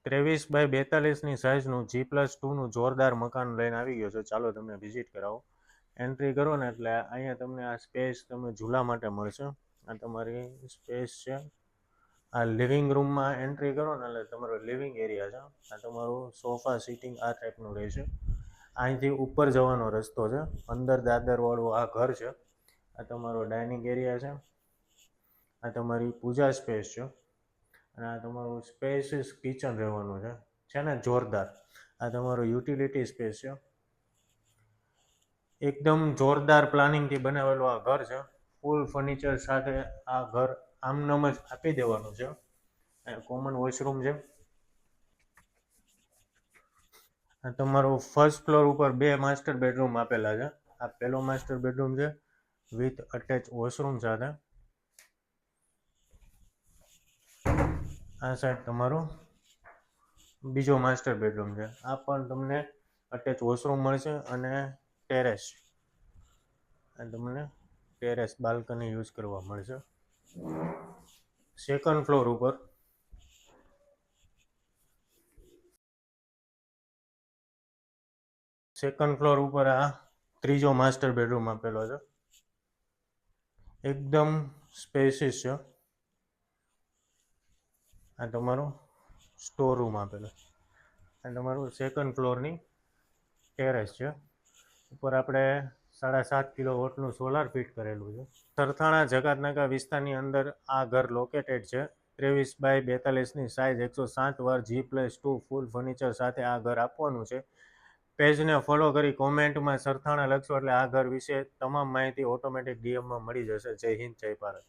23x42ની સાઇઝનું G+2નું જોરદાર મકાન લઈને આવી ગયો છે. ચાલો તમને વિઝિટ કરાવો. એન્ટ્રી કરો ને એટલે અહીંયા તમને આ સ્પેસ તમને ઝૂલા માટે મળશે. આ તમારી સ્પેસ છે. આ લિવિંગ રૂમમાં એન્ટ્રી કરો ને એટલે તમારો લિવિંગ એરિયા છે. આ તમારું સોફા સિટિંગ આ ટાઈપનું રહેશે. અહીંથી ઉપર જવાનો રસ્તો છે. અંદર દાદરવાળું આ ઘર છે. આ તમારો ડાઇનિંગ એરિયા છે. આ તમારી પૂજા સ્પેસ છે. અને આ તમારું સ્પેસિયસ કિચન રહેવાનું છે ને જોરદાર. આ તમારો યુટિલિટી સ્પેસ છે. એકદમ જોરદાર પ્લાનિંગથી બનાવેલું આ ઘર છે. ફૂલ ફર્નિચર સાથે આ ઘર આમનામ જ આપી દેવાનું છે. કોમન વોશરૂમ છે. આ તમારો ફર્સ્ટ ફ્લોર ઉપર 2 માસ્ટર બેડરૂમ આપેલા છે. આ પહેલો માસ્ટર બેડરૂમ છે વિથ અટેચ વોશરૂમ સાથે. આ સાઈડ તમારો બીજો માસ્ટર બેડરૂમ છે. આ પણ તમને અટેચ વોશરૂમ મળશે અને ટેરેસ. તમને ટેરેસ બાલ્કની યુઝ કરવા મળશે. સેકન્ડ ફ્લોર ઉપર આ ત્રીજો માસ્ટર બેડરૂમ આપેલો છે. એકદમ સ્પેસિયસ છે. આ તમારો સ્ટોર રૂમ આપેલો છે. આ તમારું સેકન્ડ ફ્લોરની ટેરેસ છે. ઉપર આપણે 7.5 કિલોવોટનું સોલાર ફિટ કરેલું છે. સરથાણા જકાતનાકા વિસ્તારની અંદર આ ઘર લોકેટેડ છે. 23x42ની સાઇઝ 107 G+2 ફૂલ ફર્નિચર સાથે આ ઘર આપવાનું છે. પેજને ફોલો કરી કોમેન્ટમાં સરથાણા લખશો એટલે આ ઘર વિશે તમામ માહિતી ઓટોમેટિક ડીએમમાં મળી જશે. જય હિન્દ, જય ભારત.